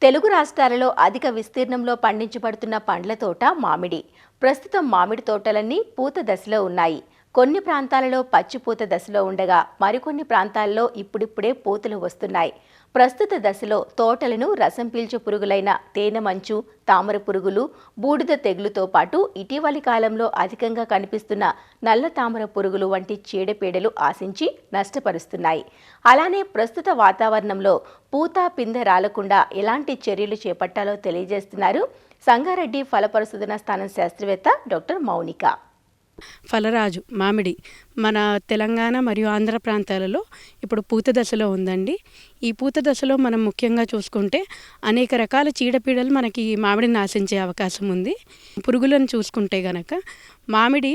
తెలుగు రాష్ట్రాలలో అధిక విస్తీర్ణంలో పండించబడుతున్న పండ్ల తోట మామిడి. ప్రస్తుతం మామిడి తోటలన్నీ పూత దశలో ఉన్నాయి. కొన్ని ప్రాంతాలలో పచ్చి పూత దశలో ఉండగా మరికొన్ని ప్రాంతాల్లో ఇప్పుడిప్పుడే పూతలు వస్తున్నాయి. ప్రస్తుత దశలో తోటలను రసం పీల్చే పురుగులైన తేనెమంచు, తామర పురుగులు, బూడిద తెగులుతో పాటు ఇటీవలి కాలంలో అధికంగా కనిపిస్తున్న నల్ల తామర పురుగులు వంటి చీడపీడలు ఆశించి నష్టపరుస్తున్నాయి. అలానే ప్రస్తుత వాతావరణంలో పూత పిందె రాలకుండా ఎలాంటి చర్యలు చేపట్టాలో తెలియజేస్తున్నారు సంగారెడ్డి ఫల పరిశోధనా స్థానం శాస్త్రవేత్త డాక్టర్ మౌనిక. ఫలరాజు మామిడి మన తెలంగాణ మరియు ఆంధ్ర ప్రాంతాలలో ఇప్పుడు పూత దశలో ఉందండి. ఈ పూత దశలో మనం ముఖ్యంగా చూసుకుంటే అనేక రకాల చీడపీడలు మనకి మామిడిని నాశించే అవకాశం ఉంది. పురుగులను చూసుకుంటే గనక మామిడి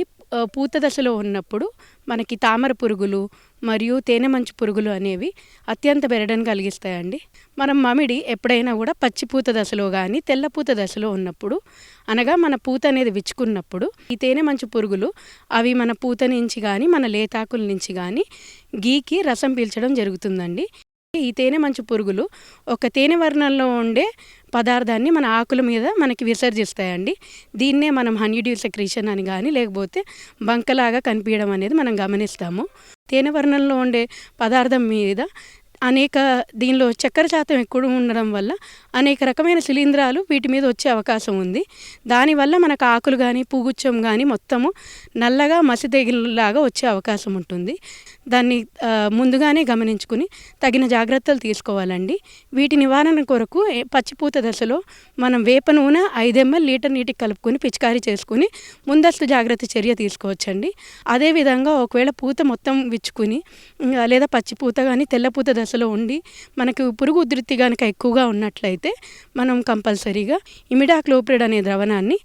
పూత దశలో ఉన్నప్పుడు మనకి తామర పురుగులు మరియు తేనెమంచు పురుగులు అనేవి అత్యంత బెరడను కలిగిస్తాయండి. మనం మామిడి ఎప్పుడైనా కూడా పచ్చి పూత దశలో కానీ తెల్ల పూత దశలో ఉన్నప్పుడు, అనగా మన పూత అనేది విచ్చుకున్నప్పుడు ఈ తేనెమంచు పురుగులు అవి మన పూత నుంచి కానీ మన లేతాకుల నుంచి కానీ గీకి రసం పీల్చడం జరుగుతుందండి. ఈ తేనెమంచు పురుగులు ఒక తేనె వర్ణంలో ఉండే పదార్థాన్ని మన ఆకుల మీద మనకి విసర్జిస్తాయండి. దీన్నే మనం హనీడ్యూ సెక్రీషన్ అని కానీ లేకపోతే బంకలాగా కనిపించడం అనేది మనం గమనిస్తాము. తేనె వర్ణంలో ఉండే పదార్థం మీద దీనిలో చక్కెర శాతం ఎక్కువ ఉండడం వల్ల అనేక రకమైన శిలీంధ్రాలు వీటి మీద వచ్చే అవకాశం ఉంది. దానివల్ల మనకు ఆకులు కానీ పూగుచ్చం కానీ మొత్తము నల్లగా మసి తెగిలాగా వచ్చే అవకాశం ఉంటుంది. దాన్ని ముందుగానే గమనించుకుని తగిన జాగ్రత్తలు తీసుకోవాలండి. వీటి నివారణ కొరకు పచ్చిపూత దశలో మనం వేప నూనె 5 ml లీటర్ నీటికి కలుపుకొని పిచికారీ చేసుకుని ముందస్తు జాగ్రత్త చర్య తీసుకోవచ్చండి. అదేవిధంగా ఒకవేళ పూత మొత్తం విచ్చుకుని లేదా పచ్చిపూత కానీ తెల్లపూత దశలో ఉండి మనకు పురుగు ఉధృతి కనుక ఎక్కువగా ఉన్నట్లయితే మనం కంపల్సరీగా ఇమిడాక్లోప్రిడ్ అనే ద్రవణాన్ని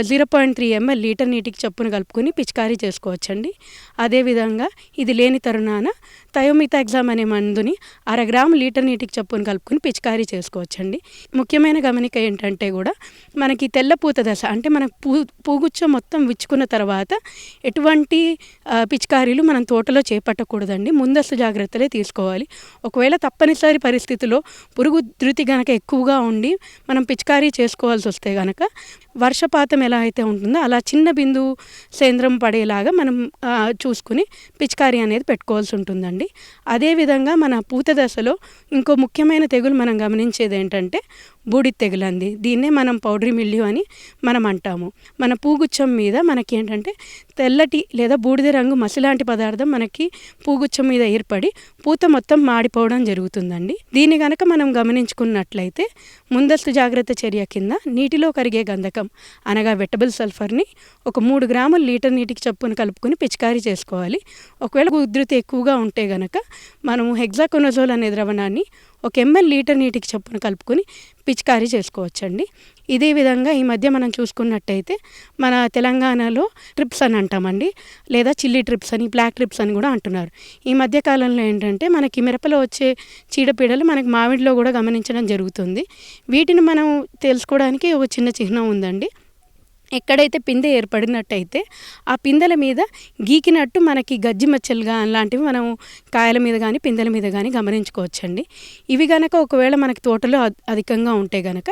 0.3 ml లీటర్ నీటికి చొప్పున కలుపుకొని పిచికారీ చేసుకోవచ్చండి. అదేవిధంగా ఇది లేని తరుణాన థయోమిథాక్సామ్ అనే మందుని 1/2 గ్రాము లీటర్ నీటికి చొప్పున కలుపుకొని పిచికారీ చేసుకోవచ్చండి. ముఖ్యమైన గమనిక ఏంటంటే కూడా మనకి తెల్లపూత దశ అంటే మనకు పూగుచ్చం మొత్తం విచ్చుకున్న తర్వాత ఎటువంటి పిచికారీలు మనం తోటలో చేపట్టకూడదండి. ముందస్తు జాగ్రత్తలే తీసుకోవాలి. ఒకవేళ తప్పనిసరి పరిస్థితిలో పురుగు ఉధృతి కనుక ఎక్కువగా ఉండి మనం పిచికారీ చేసుకోవాల్సి వస్తే కనుక వర్షపాతం ఎలా అయితే ఉంటుందో అలా చిన్న బిందువు సేంద్రం పడేలాగా మనం చూసుకుని పిచికారీ అనేది పెట్టుకోవాల్సి ఉంటుందండి. అదేవిధంగా మన పూత దశలో ఇంకో ముఖ్యమైన తెగులు మనం గమనించేది ఏంటంటే బూడిద తెగులు అండి. దీన్నే మనం పౌడరీ మిల్యూ అని మనం అంటాము. మన పూగుచ్చం మీద మనకి ఏంటంటే తెల్లటి లేదా బూడిద రంగు మసిలాంటి పదార్థం మనకి పూగుచ్చం మీద ఏర్పడి పూత మొత్తం మాడిపోవడం జరుగుతుందండి. దీన్ని కనుక మనం గమనించుకున్నట్లయితే ముందస్తు జాగ్రత్త చర్య కింద నీటిలో కరిగే గంధకం అనగా వెటబుల్ సల్ఫర్ని ఒక 3 గ్రాముల లీటర్ నీటికి చొప్పున కలుపుకొని పిచికారీ చేసుకోవాలి. ఒకవేళ ఉధృతి ఎక్కువగా ఉంటే గనక మనము హెక్సాకొనజోల్ అనే ద్రవణాన్ని 1 ml లీటర్ నీటికి చొప్పున కలుపుకొని పిచికారీ చేసుకోవచ్చండి. ఇదే విధంగా ఈ మధ్య మనం చూసుకున్నట్టయితే మన తెలంగాణలో ట్రిప్స్ అని అంటామండి, లేదా చిల్లీ ట్రిప్స్ అని, బ్లాక్ ట్రిప్స్ అని కూడా అంటున్నారు. ఈ మధ్య కాలంలో ఏంటంటే మనకి మిరపలో వచ్చే చీడపీడలు మనకి మామిడిలో కూడా గమనించడం జరుగుతుంది. వీటిని మనం తెలుసుకోవడానికి ఒక చిన్న చిహ్నం ఉందండి. ఎక్కడైతే పిందె ఏర్పడినట్టయితే ఆ పిందెల మీద గీకినట్టు మనకి గజ్జి మచ్చలుగా అలాంటివి మనం కాయల మీద కానీ పిందెల మీద కానీ గమనించుకోవచ్చండి. ఇవి కనుక ఒకవేళ మనకి తోటలో అధికంగా ఉంటే కనుక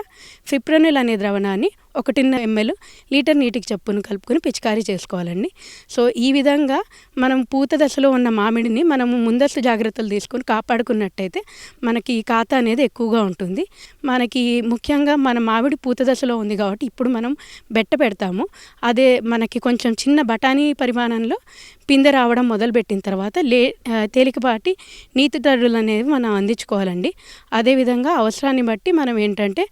ఫిప్రోనిల్ అనే ద్రవణాన్ని 1.5 ml లీటర్ నీటికి చొప్పున కలుపుకొని పిచికారీ చేసుకోవాలండి. సో ఈ విధంగా మనం పూత దశలో ఉన్న మామిడిని మనము ముందస్తు జాగ్రత్తలు తీసుకొని కాపాడుకున్నట్టయితే మనకి కాత అనేది ఎక్కువగా ఉంటుంది. మనకి ముఖ్యంగా మన మామిడి పూత దశలో ఉంది కాబట్టి ఇప్పుడు మనం బెట్ట పెడతాము. అదే మనకి కొంచెం చిన్న బఠానీ పరిమాణంలో పిందె రావడం మొదలుపెట్టిన తర్వాత తేలికపాటి నీటి తడులు అనేవి మనం అందించుకోవాలండి. అదేవిధంగా అవసరాన్ని బట్టి మనం ఏంటంటే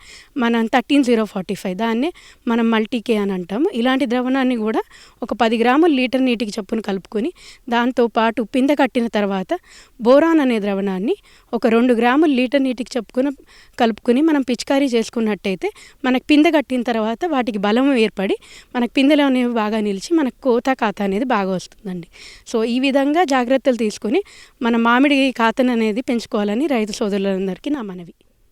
మనం 13-0-45 దాన్నే మనం మల్టీకే అని అంటాము. ఇలాంటి ద్రవణాన్ని కూడా ఒక 10 గ్రాముల లీటర్ నీటికి చొప్పున కలుపుకొని దాంతోపాటు పిందె కట్టిన తర్వాత బోరాన్ అనే ద్రవణాన్ని ఒక 2 గ్రాముల లీటర్ నీటికి కలుపుకొని మనం పిచికారీ చేసుకున్నట్టయితే మనకు పిందె కట్టిన తర్వాత వాటికి బలం ఏర్పడి మనకు పిందెలు అనేవి బాగా నిలిచి మనకు కాత అనేది బాగా వస్తుందండి. సో ఈ విధంగా జాగ్రత్తలు తీసుకొని మన మామిడి కాతను అనేది పెంచుకోవాలని రైతు సోదరులందరికీ నా మనవి.